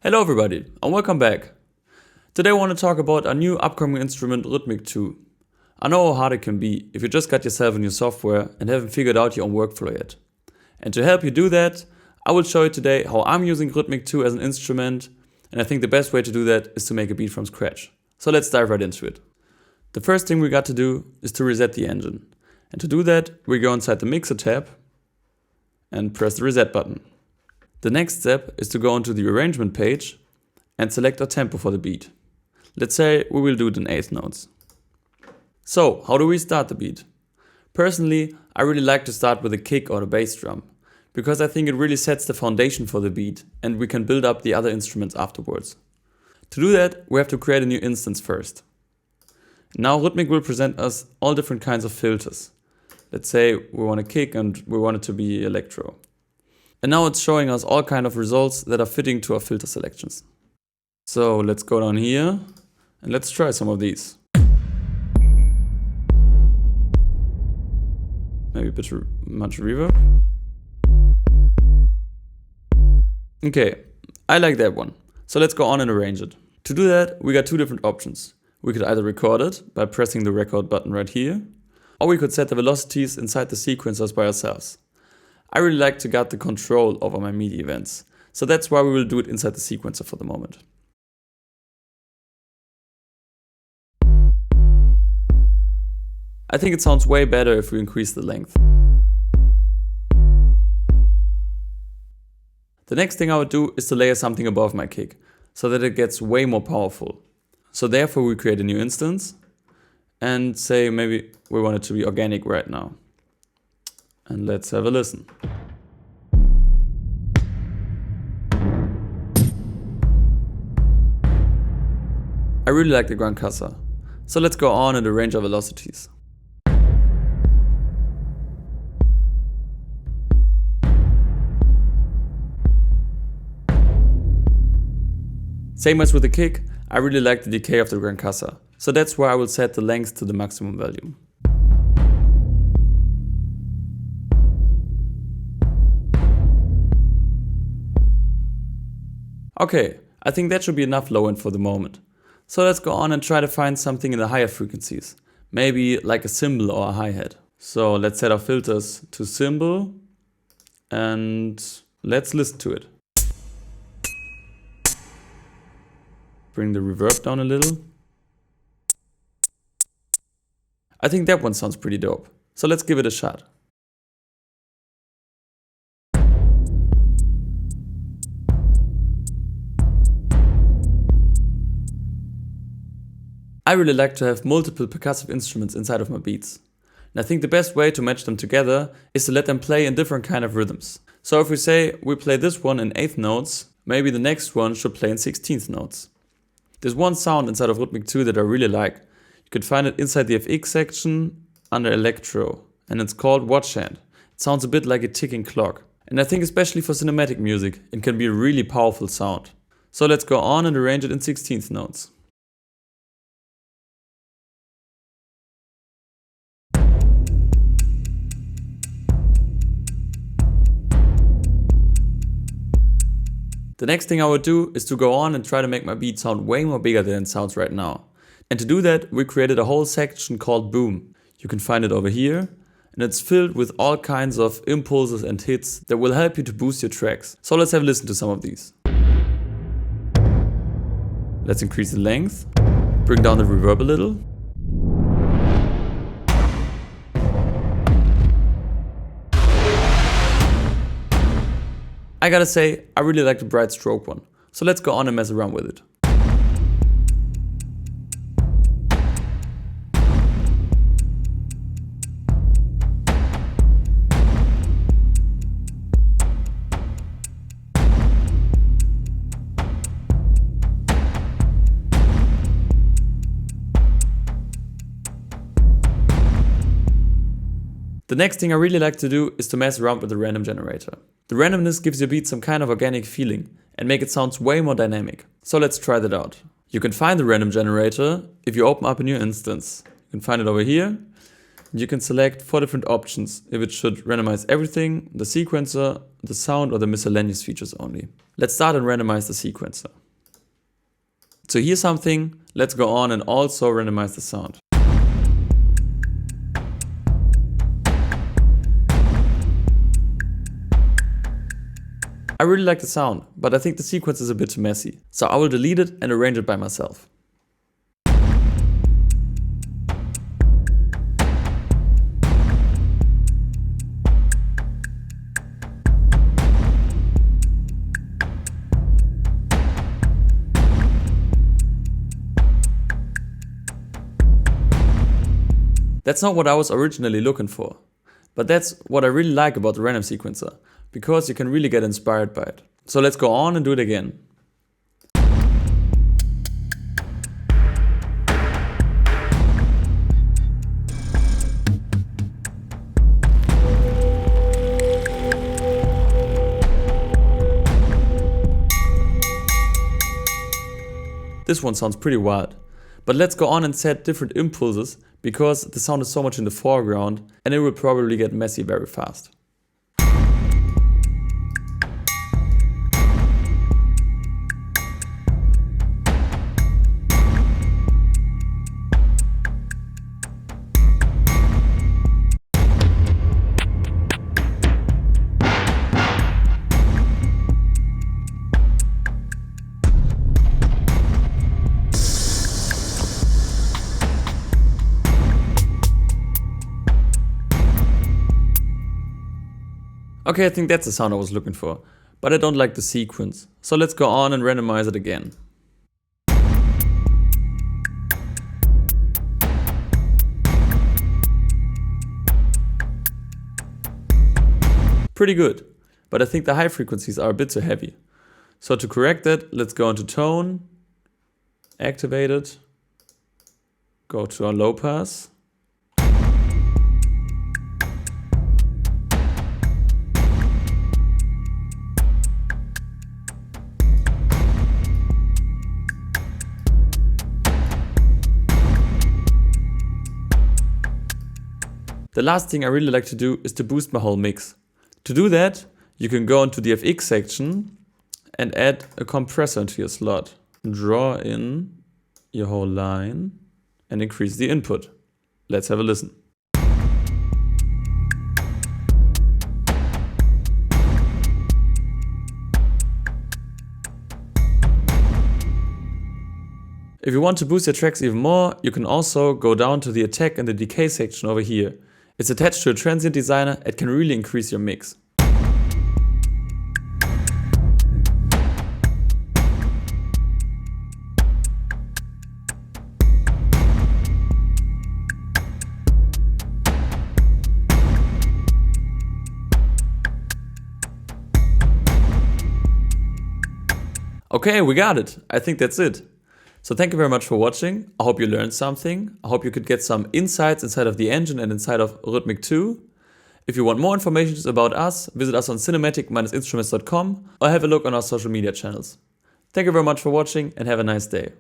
Hello everybody and welcome back. Today I want to talk about our new upcoming instrument Rytmik 2. I know how hard it can be if you just got yourself a new software and haven't figured out your own workflow yet. And to help you do that, I will show you today how I'm using Rytmik 2 as an instrument, and I think the best way to do that is to make a beat from scratch. So let's dive right into it. The first thing we got to do is to reset the engine. And to do that, we go inside the Mixer tab and press the reset button. The next step is to go onto the arrangement page and select our tempo for the beat. Let's say we will do it in 8th notes. So, how do we start the beat? Personally, I really like to start with a kick or a bass drum, because I think it really sets the foundation for the beat and we can build up the other instruments afterwards. To do that, we have to create a new instance first. Now Rytmik will present us all different kinds of filters. Let's say we want a kick and we want it to be electro. And now it's showing us all kinds of results that are fitting to our filter selections. So let's go down here and let's try some of these. Maybe a bit much reverb. Okay, I like that one. So let's go on and arrange it. To do that, we got two different options. We could either record it by pressing the record button right here, or we could set the velocities inside the sequencers by ourselves. I really like to get the control over my MIDI events, so that's why we will do it inside the sequencer for the moment. I think it sounds way better if we increase the length. The next thing I would do is to layer something above my kick, so that it gets way more powerful. So therefore we create a new instance and say maybe we want it to be organic right now. And let's have a listen. I really like the Gran Casa, so let's go on and arrange our velocities. Same as with the kick, I really like the decay of the Gran Casa, so that's why I will set the length to the maximum value. Okay, I think that should be enough low end for the moment. So let's go on and try to find something in the higher frequencies. Maybe like a cymbal or a hi-hat. So let's set our filters to cymbal and let's listen to it. Bring the reverb down a little. I think that one sounds pretty dope. So let's give it a shot. I really like to have multiple percussive instruments inside of my beats. And I think the best way to match them together is to let them play in different kind of rhythms. So if we say we play this one in 8th notes, maybe the next one should play in 16th notes. There's one sound inside of Rytmik 2 that I really like. You could find it inside the FX section under Electro, and it's called Watch Hand. It sounds a bit like a ticking clock. And I think especially for cinematic music, it can be a really powerful sound. So let's go on and arrange it in 16th notes. The next thing I would do is to go on and try to make my beat sound way more bigger than it sounds right now. And to do that, we created a whole section called Boom. You can find it over here, and it's filled with all kinds of impulses and hits that will help you to boost your tracks. So let's have a listen to some of these. Let's increase the length, bring down the reverb a little. I gotta say, I really like the bright stroke one, so let's go on and mess around with it. The next thing I really like to do is to mess around with the random generator. The randomness gives your beat some kind of organic feeling and make it sound way more dynamic. So let's try that out. You can find the random generator if you open up a new instance. You can find it over here you can select 4 different options if it should randomize everything, the sequencer, the sound, or the miscellaneous features only. Let's start and randomize the sequencer. To hear something, let's go on and also randomize the sound. I really like the sound, but I think the sequence is a bit too messy, so I will delete it and arrange it by myself. That's not what I was originally looking for, but that's what I really like about the random sequencer, because you can really get inspired by it. So let's go on and do it again. This one sounds pretty wild, but let's go on and set different impulses because the sound is so much in the foreground and it will probably get messy very fast. Okay, I think that's the sound I was looking for, but I don't like the sequence. So let's go on and randomize it again. Pretty good, but I think the high frequencies are a bit too heavy. So to correct that, let's go into tone, activate it, go to our low pass. The last thing I really like to do is to boost my whole mix. To do that, you can go into the FX section and add a compressor into your slot. Draw in your whole line and increase the input. Let's have a listen. If you want to boost your tracks even more, you can also go down to the attack and the decay section over here. It's attached to a transient designer, it can really increase your mix. Okay, we got it. I think that's it. So thank you very much for watching. I hope you learned something. I hope you could get some insights inside of the engine and inside of Rytmik 2. If you want more information about us, visit us on cinematic-instruments.com or have a look on our social media channels. Thank you very much for watching and have a nice day.